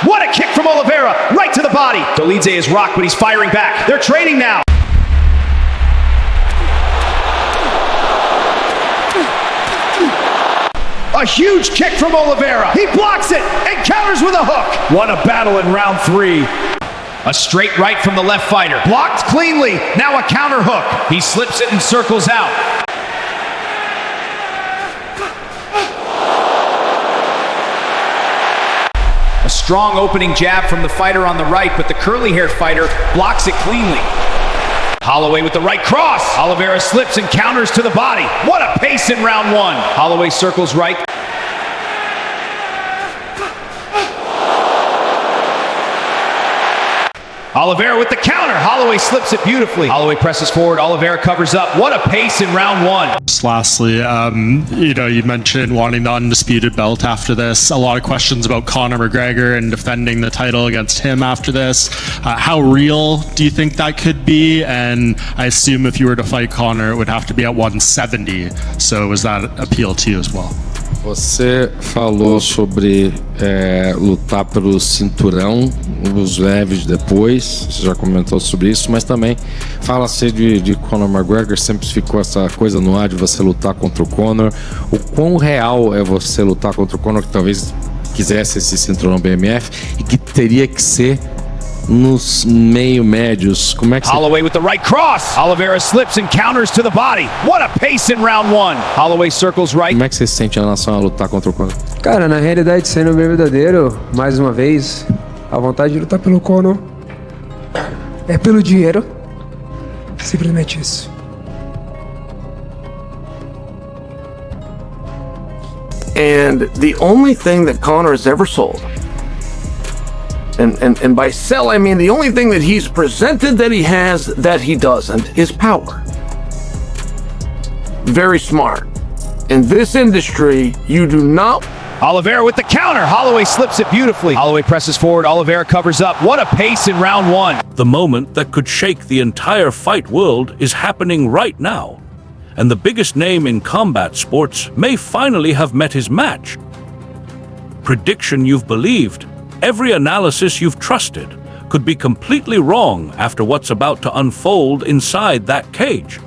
What a kick from Oliveira, right to the body. Dolidze is rocked, but he's firing back. They're trading now. A huge kick from Oliveira. He blocks it and counters with a hook. What a battle in round 3. A straight right from the left fighter. Blocked cleanly. Now a counter hook. He slips it and circles out. A strong opening jab from the fighter on the right, but the curly-haired fighter blocks it cleanly. Holloway with the right cross. Oliveira slips and counters to the body. What a pace in round 1. Holloway circles right. Oliveira with the counter. Holloway slips it beautifully. Holloway presses forward. Oliveira covers up. What a pace in round 1. Just lastly, you mentioned wanting the undisputed belt after this. A lot of questions about Conor McGregor and defending the title against him after this. How real do you think that could be? And I assume if you were to fight Conor, it would have to be at 170. So was that appeal to you as well? Você falou sobre lutar pelo cinturão, os leves depois, você já comentou sobre isso, mas também fala-se de Conor McGregor, sempre ficou essa coisa no ar de você lutar contra o Conor. O quão real é você lutar contra o Conor, que talvez quisesse esse cinturão BMF e que teria que ser nos meio médios? Como é que Holloway with the right cross. Oliveira slips and counters to the body. What a pace in round 1. Holloway circles right. Como é que você se sente em relação a lutar contra o Conor? Cara, na realidade, sendo bem verdadeiro, mais uma vez, a vontade de lutar pelo Conor é pelo dinheiro. Simplesmente isso. And the only thing that Conor has ever sold, and by sell I mean the only thing that he's presented that he has that he doesn't, is power. Very smart. In this industry, you do not... Oliveira with the counter. Holloway slips it beautifully. Holloway presses forward. Oliveira covers up. What a pace in round 1. The moment that could shake the entire fight world is happening right now. And the biggest name in combat sports may finally have met his match. Prediction you've believed, every analysis you've trusted, could be completely wrong after what's about to unfold inside that cage.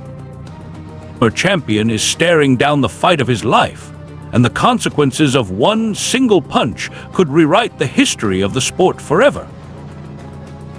Our champion is staring down the fight of his life, and the consequences of one single punch could rewrite the history of the sport forever.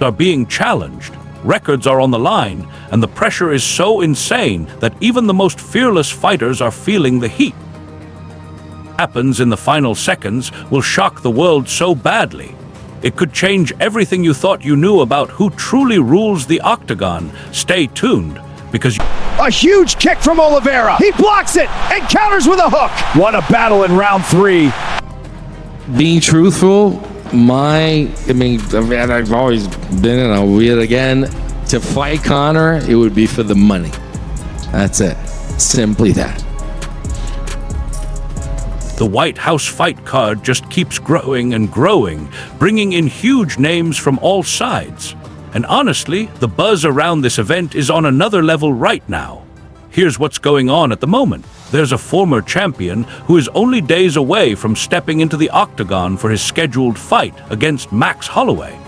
Are being challenged, records are on the line, and the pressure is so insane that even the most fearless fighters are feeling the heat. What happens in the final seconds will shock the world so badly. It could change everything you thought you knew about who truly rules the Octagon. Stay tuned, because... A huge kick from Oliveira. He blocks it and counters with a hook. What a battle in round 3. Being truthful, I've always been, and I'll be it again, to fight Conor, it would be for the money. That's it. Simply that. The White House fight card just keeps growing and growing, bringing in huge names from all sides. And honestly, the buzz around this event is on another level right now. Here's what's going on at the moment. There's a former champion who is only days away from stepping into the Octagon for his scheduled fight against Max Holloway.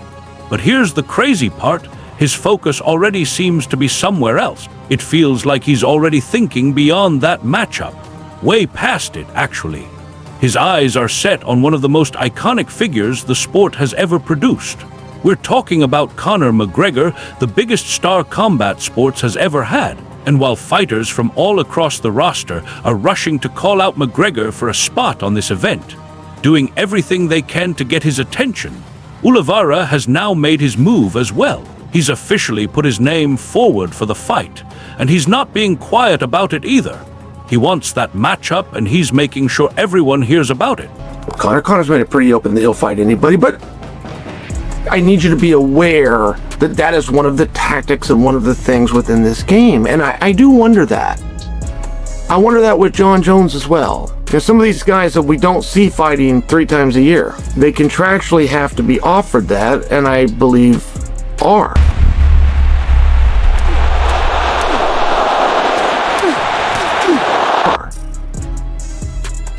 But here's the crazy part. His focus already seems to be somewhere else. It feels like he's already thinking beyond that matchup. Way past it, actually. His eyes are set on one of the most iconic figures the sport has ever produced. We're talking about Conor McGregor, the biggest star combat sports has ever had. And while fighters from all across the roster are rushing to call out McGregor for a spot on this event, doing everything they can to get his attention, Oliveira has now made his move as well. He's officially put his name forward for the fight, and he's not being quiet about it either. He wants that matchup, and he's making sure everyone hears about it. Conor's made it pretty open that he'll fight anybody, but I need you to be aware that that is one of the tactics and one of the things within this game. And I do wonder that. I wonder that with John Jones as well. Because some of these guys that we don't see fighting 3 times a year, they contractually have to be offered that, and I believe are.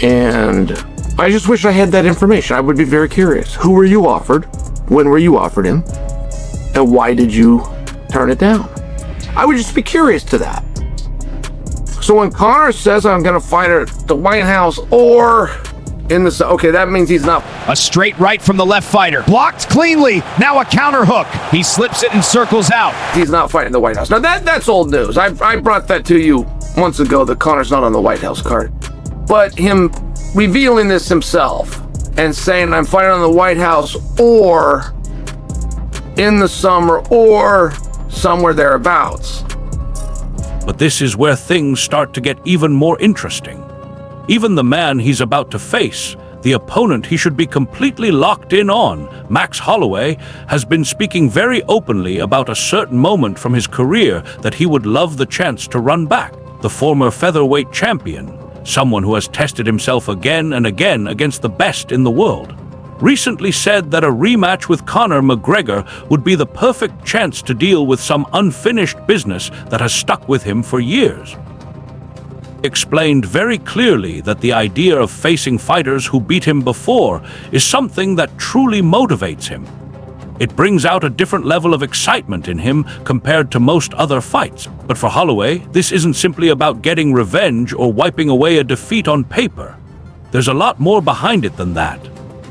And I just wish I had that information. I would be very curious. Who were you offered? When were you offered him? And why did you turn it down? I would just be curious to that. So when Conor says I'm going to fight at the White House or in the... Okay, that means he's not... A straight right from the left fighter. Blocked cleanly. Now a counter hook. He slips it and circles out. He's not fighting the White House. Now that's old news. I brought that to you months ago that Conor's not on the White House card. But him revealing this himself and saying I'm fighting on the White House or in the summer or somewhere thereabouts. But this is where things start to get even more interesting. Even the man he's about to face, the opponent he should be completely locked in on, Max Holloway, has been speaking very openly about a certain moment from his career that he would love the chance to run back. The former featherweight champion, someone who has tested himself again and again against the best in the world, recently said that a rematch with Conor McGregor would be the perfect chance to deal with some unfinished business that has stuck with him for years. Explained very clearly that the idea of facing fighters who beat him before is something that truly motivates him. It brings out a different level of excitement in him compared to most other fights. But for Holloway, this isn't simply about getting revenge or wiping away a defeat on paper. There's a lot more behind it than that.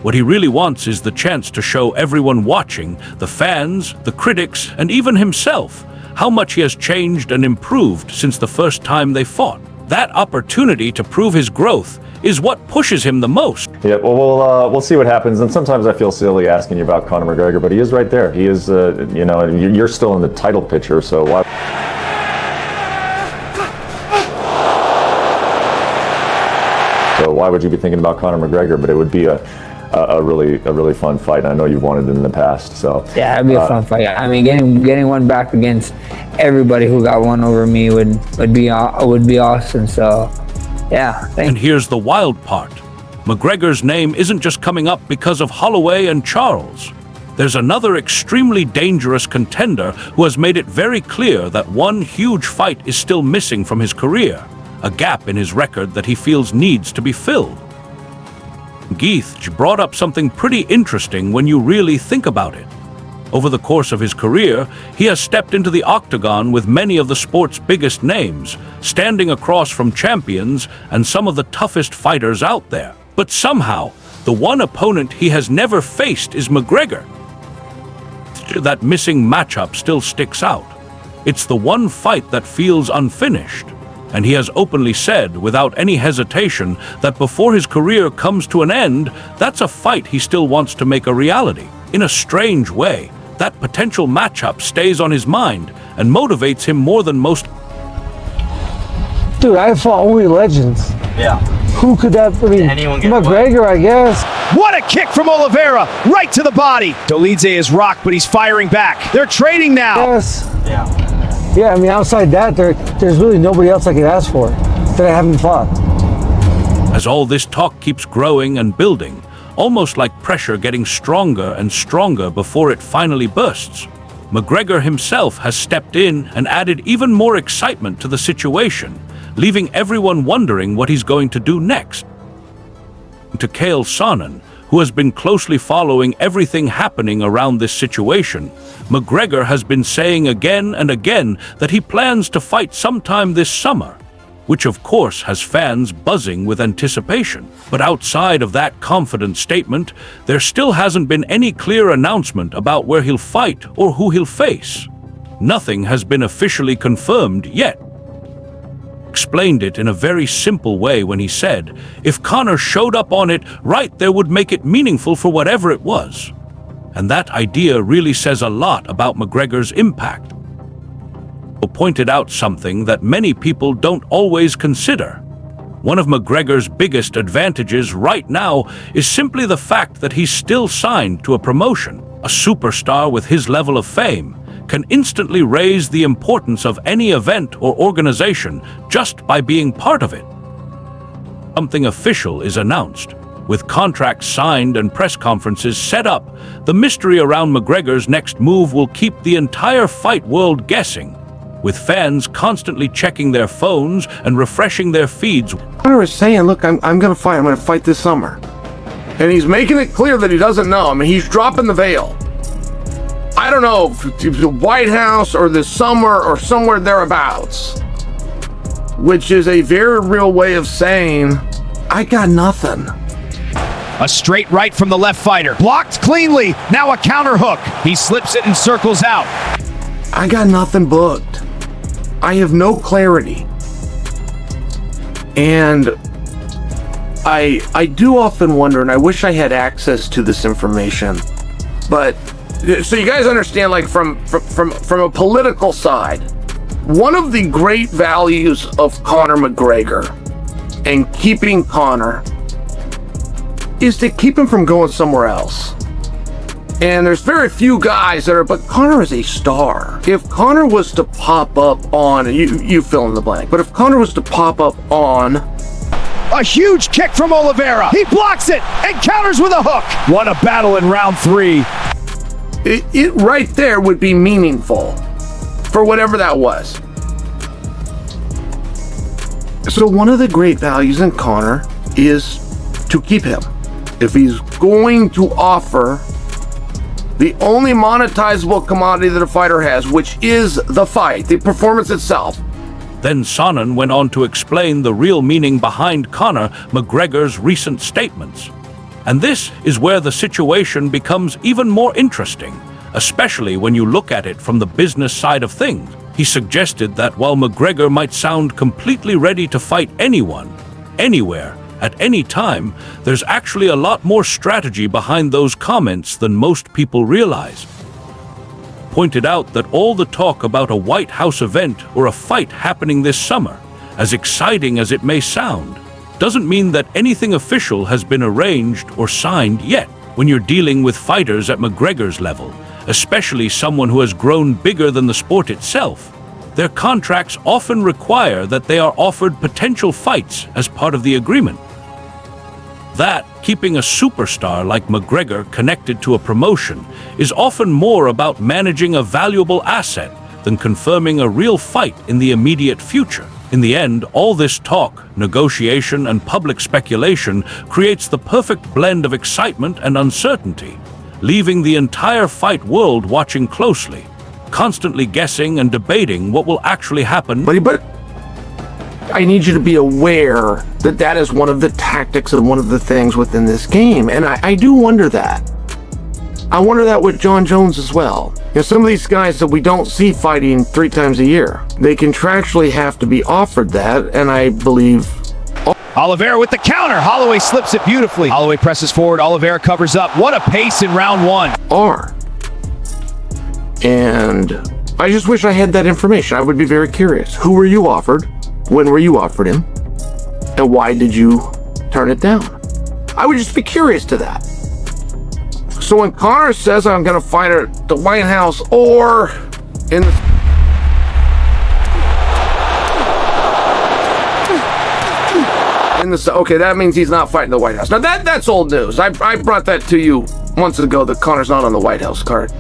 What he really wants is the chance to show everyone watching, the fans, the critics, and even himself, how much he has changed and improved since the first time they fought. That opportunity to prove his growth is what pushes him the most. Yeah, well, we'll see what happens. And sometimes I feel silly asking you about Conor McGregor, but he is right there. He is, you know, you're still in the title picture, so why? So why would you be thinking about Conor McGregor? But it would be a really fun fight. I know you've wanted it in the past, so yeah, it'd be a fun fight. I mean, getting one back against everybody who got one over me would be awesome. So yeah. And here's the wild part: McGregor's name isn't just coming up because of Holloway and Charles. There's another extremely dangerous contender who has made it very clear that one huge fight is still missing from his career, a gap in his record that he feels needs to be filled. Geith brought up something pretty interesting when you really think about it. Over the course of his career, he has stepped into the Octagon with many of the sport's biggest names, standing across from champions and some of the toughest fighters out there. But somehow, the one opponent he has never faced is McGregor. That missing matchup still sticks out. It's the one fight that feels unfinished. And he has openly said, without any hesitation, that before his career comes to an end, that's a fight he still wants to make a reality. In a strange way, that potential matchup stays on his mind and motivates him more than most. Dude, I fought only legends. Yeah. Who could that be? McGregor, I guess. What a kick from Oliveira, right to the body. Dolidze is rocked, but he's firing back. They're trading now. Yes. Yeah. Yeah, I mean, outside that, there's really nobody else I could ask for that I haven't fought. As all this talk keeps growing and building, almost like pressure getting stronger and stronger before it finally bursts, McGregor himself has stepped in and added even more excitement to the situation, leaving everyone wondering what he's going to do next. To Chael Sonnen, who has been closely following everything happening around this situation, McGregor has been saying again and again that he plans to fight sometime this summer, which of course has fans buzzing with anticipation. But outside of that confident statement, there still hasn't been any clear announcement about where he'll fight or who he'll face. Nothing has been officially confirmed yet. Explained it in a very simple way when he said, if Conor showed up on it, right there would make it meaningful for whatever it was. And that idea really says a lot about McGregor's impact. He pointed out something that many people don't always consider. One of McGregor's biggest advantages right now is simply the fact that he's still signed to a promotion. A superstar with his level of fame can instantly raise the importance of any event or organization just by being part of it. Something official is announced. With contracts signed and press conferences set up, the mystery around McGregor's next move will keep the entire fight world guessing, with fans constantly checking their phones and refreshing their feeds. Conor is saying, look, I'm going to fight. I'm going to fight this summer. And he's making it clear that he doesn't know. I mean, he's dropping the veil. I don't know if it's the White House or the summer or somewhere thereabouts, which is a very real way of saying, I got nothing. A straight right from the left fighter. Blocked cleanly. Now a counter hook. He slips it and circles out. I got nothing booked. I have no clarity. And I do often wonder, and I wish I had access to this information, but so you guys understand, like from a political side, one of the great values of Conor McGregor and keeping Conor is to keep him from going somewhere else. And there's very few guys that are, but Conor is a star. If Conor was to pop up on, you fill in the blank, but if Conor was to pop up on, a huge kick from Oliveira. He blocks it and counters with a hook. Won a battle in round 3. It right there would be meaningful for whatever that was. So one of the great values in Conor is to keep him. If he's going to offer the only monetizable commodity that a fighter has, which is the fight, the performance itself. Then Sonnen went on to explain the real meaning behind Conor McGregor's recent statements. And this is where the situation becomes even more interesting, especially when you look at it from the business side of things. He suggested that while McGregor might sound completely ready to fight anyone, anywhere, at any time, there's actually a lot more strategy behind those comments than most people realize. Pointed out that all the talk about a White House event or a fight happening this summer, as exciting as it may sound, doesn't mean that anything official has been arranged or signed yet. When you're dealing with fighters at McGregor's level, especially someone who has grown bigger than the sport itself, their contracts often require that they are offered potential fights as part of the agreement. That, keeping a superstar like McGregor connected to a promotion, is often more about managing a valuable asset than confirming a real fight in the immediate future. In the end, all this talk, negotiation, and public speculation creates the perfect blend of excitement and uncertainty, leaving the entire fight world watching closely, constantly guessing and debating what will actually happen. But I need you to be aware that that is one of the tactics and one of the things within this game. And I do wonder that. I wonder that with John Jones as well. You know, some of these guys that we don't see fighting 3 times a year, they contractually have to be offered that, and I believe... Oliveira with the counter. Holloway slips it beautifully. Holloway presses forward. Oliveira covers up. What a pace in round 1. Are. And I just wish I had that information. I would be very curious. Who were you offered? When were you offered him? And why did you turn it down? I would just be curious to that. So when Conor says I'm going to fight at the White House or in the... Okay, that means he's not fighting the White House. Now that's old news. I brought that to you months ago that Conor's not on the White House card.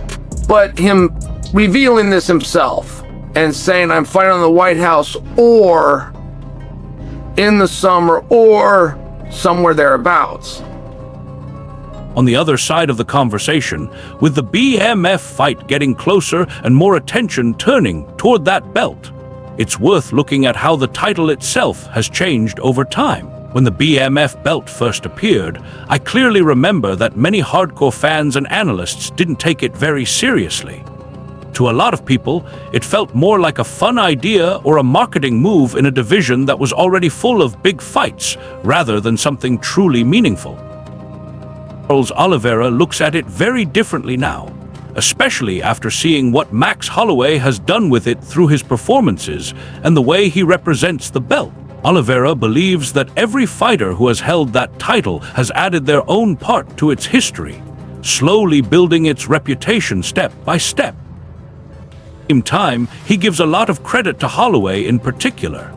But him revealing this himself and saying I'm fighting on the White House or in the summer or somewhere thereabouts. On the other side of the conversation, with the BMF fight getting closer and more attention turning toward that belt, it's worth looking at how the title itself has changed over time. When the BMF belt first appeared, I clearly remember that many hardcore fans and analysts didn't take it very seriously. To a lot of people, it felt more like a fun idea or a marketing move in a division that was already full of big fights, rather than something truly meaningful. Oliveira looks at it very differently now, especially after seeing what Max Holloway has done with it through his performances and the way he represents the belt. Oliveira believes that every fighter who has held that title has added their own part to its history, slowly building its reputation step by step. At the same time, he gives a lot of credit to Holloway in particular.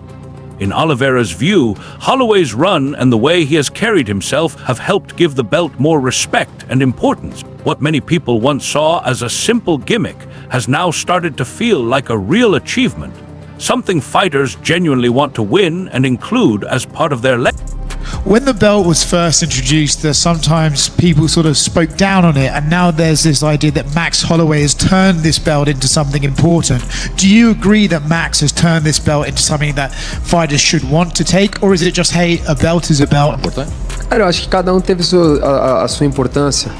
In Oliveira's view, Holloway's run and the way he has carried himself have helped give the belt more respect and importance. What many people once saw as a simple gimmick has now started to feel like a real achievement, something fighters genuinely want to win and include as part of their legacy. When the belt was first introduced, sometimes people sort of spoke down on it, and now there's this idea that Max Holloway has turned this belt into something important. Do you agree that Max has turned this belt into something that fighters should want to take, or is it just, hey, a belt is a belt? Cara, eu acho que cada um teve a sua importância.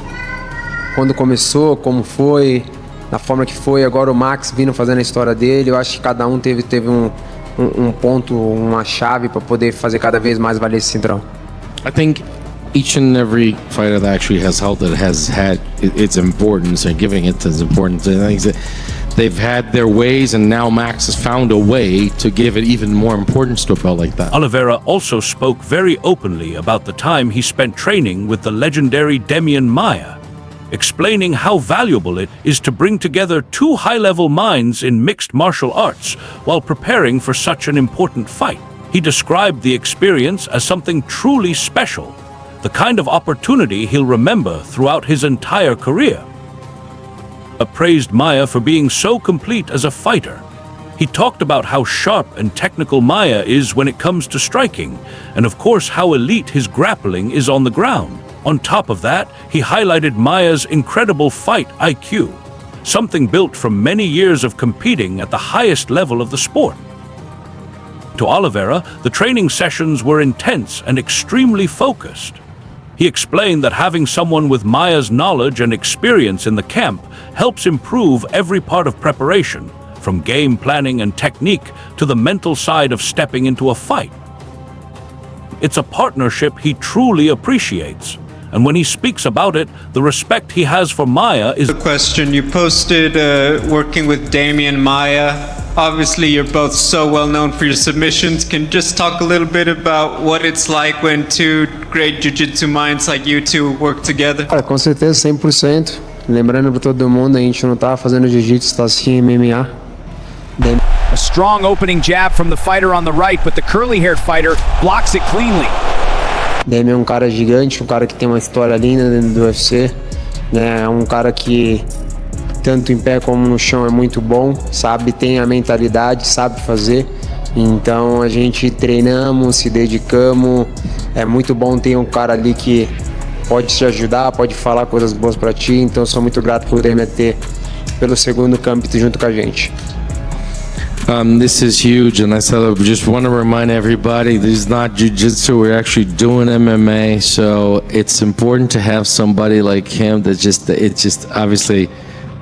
Quando começou, como foi, na forma que foi, agora o Max vindo fazendo a história dele, eu acho que cada um teve um ponto, uma chave para poder fazer cada vez mais valer esse cinturão. I think each and every fighter that actually has held it has had its importance and giving it its importance. And I think that they've had their ways, and now Max has found a way to give it even more importance to a belt like that. Oliveira also spoke very openly about the time he spent training with the legendary Demian Maia, explaining how valuable it is to bring together two high-level minds in mixed martial arts while preparing for such an important fight. He described the experience as something truly special, the kind of opportunity he'll remember throughout his entire career. Praised Maia for being so complete as a fighter. He talked about how sharp and technical Maia is when it comes to striking, and of course how elite his grappling is on the ground. On top of that, he highlighted Maia's incredible fight IQ, something built from many years of competing at the highest level of the sport. To Oliveira, the training sessions were intense and extremely focused. He explained that having someone with Maia's knowledge and experience in the camp helps improve every part of preparation, from game planning and technique to the mental side of stepping into a fight. It's a partnership he truly appreciates. And when he speaks about it, the respect he has for Maia is... A question. You posted working with Demian Maia. Obviously, you're both so well known for your submissions. Can you just talk a little bit about what it's like when two great jiu-jitsu minds like you two work together? Cara, com certeza, 100%. Lembrando para todo mundo, a gente não tá fazendo jiu-jitsu, tá assistindo MMA. A strong opening jab from the fighter on the right, but the curly-haired fighter blocks it cleanly. Demian é um cara gigante, um cara que tem uma história linda dentro do UFC, né? É um cara que tanto em pé como no chão é muito bom, sabe, tem a mentalidade, sabe fazer. Então a gente treinamos, se dedicamos. É muito bom ter um cara ali que pode te ajudar, pode falar coisas boas para ti. Então sou muito grato por Demian ter pelo segundo campo junto com a gente. This is huge, and I just want to remind everybody, this is not jiu-jitsu, we're actually doing MMA, so it's important to have somebody like him that obviously,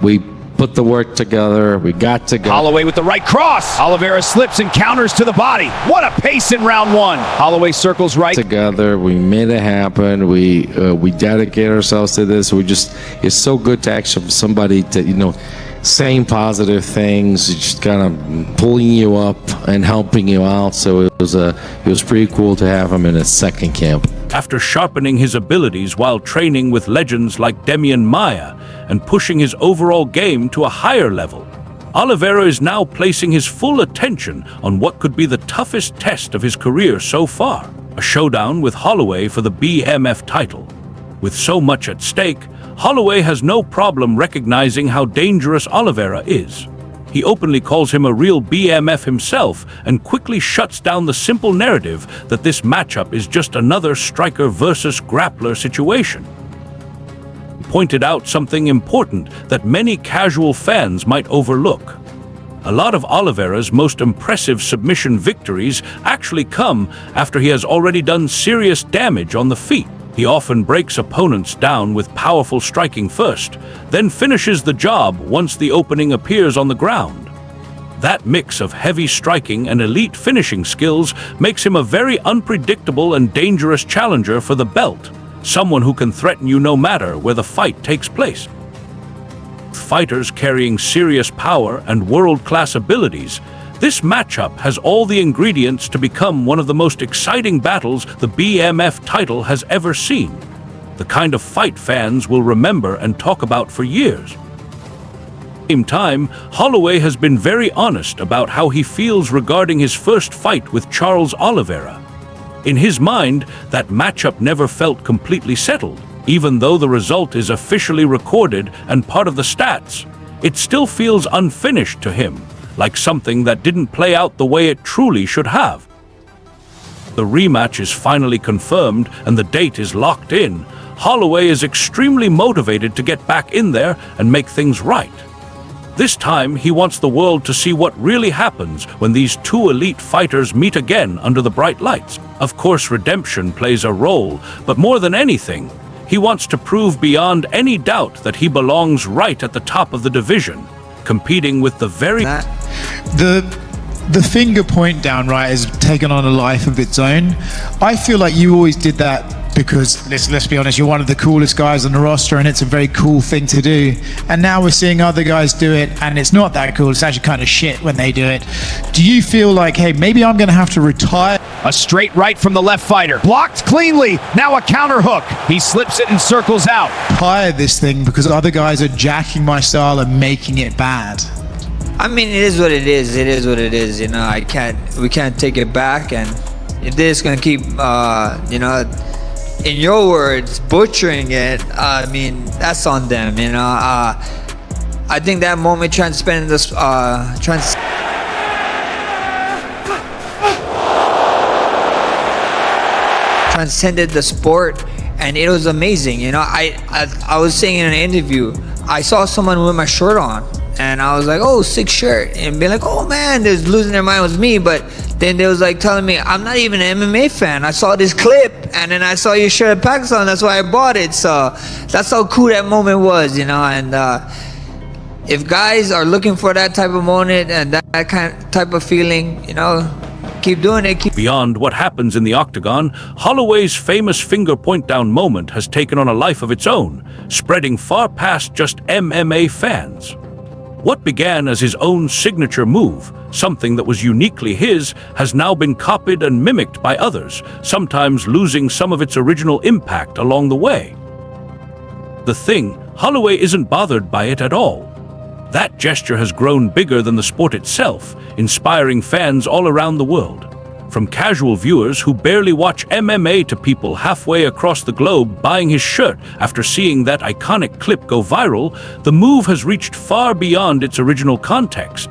we put the work together, we got to go. Holloway with the right cross. Oliveira slips and counters to the body. What a pace in round one. Holloway circles right. Together, we made it happen, we dedicate ourselves to this, it's so good to actually have somebody to, saying positive things, just kind of pulling you up and helping you out. So it was pretty cool to have him in his second camp. After sharpening his abilities while training with legends like Demian Maia and pushing his overall game to a higher level, Oliveira is now placing his full attention on what could be the toughest test of his career so far, a showdown with Holloway for the BMF title. With so much at stake, Holloway has no problem recognizing how dangerous Oliveira is. He openly calls him a real BMF himself and quickly shuts down the simple narrative that this matchup is just another striker versus grappler situation. He pointed out something important that many casual fans might overlook. A lot of Oliveira's most impressive submission victories actually come after he has already done serious damage on the feet. He often breaks opponents down with powerful striking first, then finishes the job once the opening appears on the ground. That mix of heavy striking and elite finishing skills makes him a very unpredictable and dangerous challenger for the belt, someone who can threaten you no matter where the fight takes place. Fighters carrying serious power and world-class abilities, this matchup has all the ingredients to become one of the most exciting battles the BMF title has ever seen. The kind of fight fans will remember and talk about for years. At the same time, Holloway has been very honest about how he feels regarding his first fight with Charles Oliveira. In his mind, that matchup never felt completely settled. Even though the result is officially recorded and part of the stats, it still feels unfinished to him, like something that didn't play out the way it truly should have. the rematch is finally confirmed and the date is locked in, Holloway is extremely motivated to get back in there and make things right. This time, he wants the world to see what really happens when these two elite fighters meet again under the bright lights. Of course, redemption plays a role, but more than anything, he wants to prove beyond any doubt that he belongs right at the top of the division, competing with the very... The finger point down, right, has taken on a life of its own. I feel like you always did that because, let's be honest, you're one of the coolest guys on the roster and it's a very cool thing to do. And now we're seeing other guys do it and it's not that cool. It's actually kind of shit when they do it. Do you feel like, hey, maybe I'm going to have to retire? A straight right from the left fighter. Blocked cleanly. Now a counter hook. He slips it and circles out. Retire this thing because other guys are jacking my style and making it bad. I mean, it is what it is. It is what it is. You know, we can't take it back. And if they're just gonna keep, you know, in your words, butchering it, I mean, that's on them. You know, I think that moment transcended this, transcended the sport, and it was amazing. You know, I was saying in an interview, I saw someone with my shirt on. And I was like, oh, sick shirt. And be like, oh man, they're losing their mind with me. But then they was like telling me, I'm not even an MMA fan. I saw this clip and then I saw your shirt at Pakistan. That's why I bought it. So that's how cool that moment was, you know. And if guys are looking for that type of moment and that type of feeling, you know, keep doing it. Beyond what happens in the Octagon, Holloway's famous finger point down moment has taken on a life of its own, spreading far past just MMA fans. What began as his own signature move, something that was uniquely his, has now been copied and mimicked by others, sometimes losing some of its original impact along the way. The thing, Holloway isn't bothered by it at all. That gesture has grown bigger than the sport itself, inspiring fans all around the world. From casual viewers who barely watch MMA to people halfway across the globe buying his shirt after seeing that iconic clip go viral, the move has reached far beyond its original context.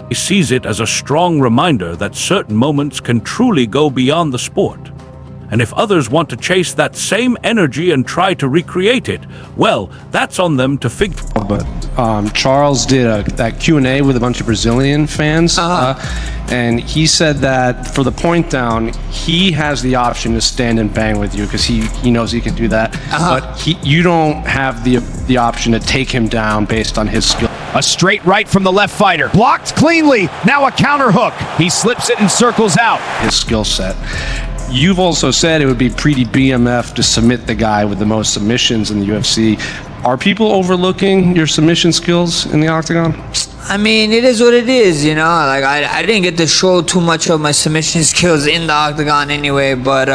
He sees it as a strong reminder that certain moments can truly go beyond the sport. And if others want to chase that same energy and try to recreate it, well, that's on them to figure. But Charles did that Q&A with a bunch of Brazilian fans, and he said that for the point down, he has the option to stand and bang with you because he knows he can do that. But you don't have the option to take him down based on his skill. A straight right from the left fighter. Blocked cleanly. Now a counter hook. He slips it and circles out. His skill set. You've also said it would be pretty BMF to submit the guy with the most submissions in the UFC. Are people overlooking your submission skills in the Octagon? I mean, it is what it is, you know. Like I didn't get to show too much of my submission skills in the Octagon anyway, but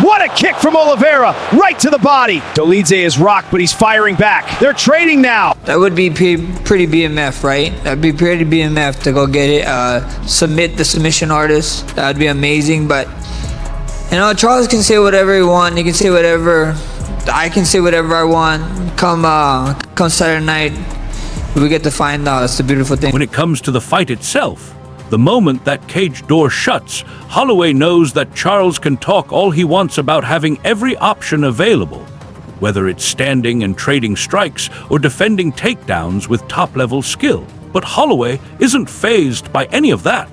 what a kick from Oliveira, right to the body. Dolidze is rocked, but he's firing back. They're trading now. That would be pretty BMF, right? That'd be pretty BMF to go get it, submit the submission artist. That'd be amazing, but you know, Charles can say whatever he wants. He can say whatever. I can say whatever I want. Come Saturday night, we get to find out. It's the beautiful thing. When it comes to the fight itself, the moment that cage door shuts, Holloway knows that Charles can talk all he wants about having every option available, whether it's standing and trading strikes or defending takedowns with top-level skill. But Holloway isn't fazed by any of that.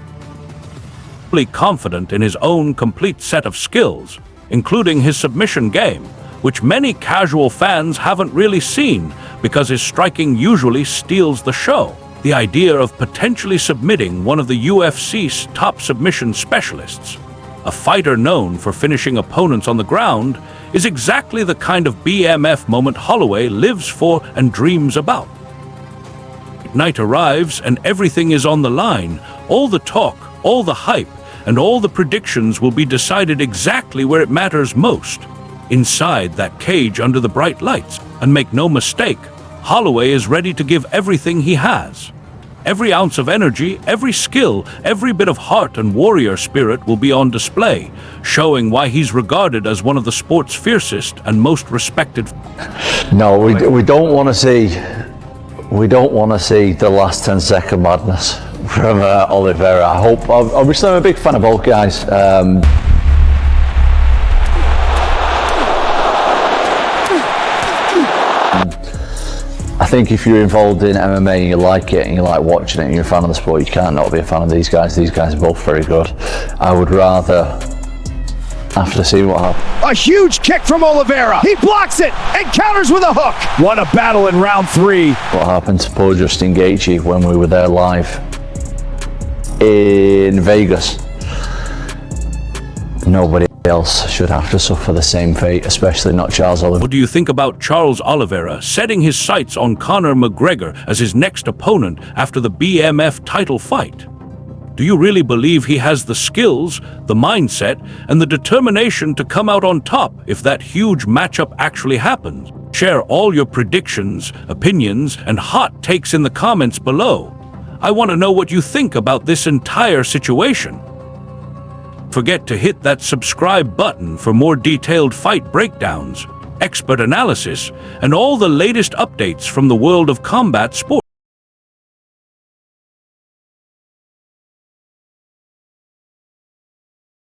Fully confident in his own complete set of skills, including his submission game, which many casual fans haven't really seen because his striking usually steals the show. The idea of potentially submitting one of the UFC's top submission specialists, a fighter known for finishing opponents on the ground, is exactly the kind of BMF moment Holloway lives for and dreams about. Night arrives and everything is on the line. All the talk, all the hype, and all the predictions will be decided exactly where it matters most, inside that cage under the bright lights. And make no mistake, Holloway is ready to give everything he has. Every ounce of energy, every skill, every bit of heart and warrior spirit will be on display, showing why he's regarded as one of the sport's fiercest and most respected. No, we don't want to see the last 10-second madness. from Oliveira. I hope. Obviously, I'm a big fan of both guys. I think if you're involved in MMA and you like it and you like watching it and you're a fan of the sport, you can't not be a fan of these guys. These guys are both very good. I would rather have to see what happens. A huge kick from Oliveira. He blocks it and counters with a hook. Won a battle in round 3. What happened to poor Justin Gaethje when we were there live in Vegas? Nobody else should have to suffer the same fate, especially not Charles Oliveira. What do you think about Charles Oliveira setting his sights on Conor McGregor as his next opponent after the BMF title fight? Do you really believe he has the skills, the mindset, and the determination to come out on top if that huge matchup actually happens? Share all your predictions, opinions, and hot takes in the comments below. I want to know what you think about this entire situation. Forget to hit that subscribe button for more detailed fight breakdowns, expert analysis, and all the latest updates from the world of combat sports.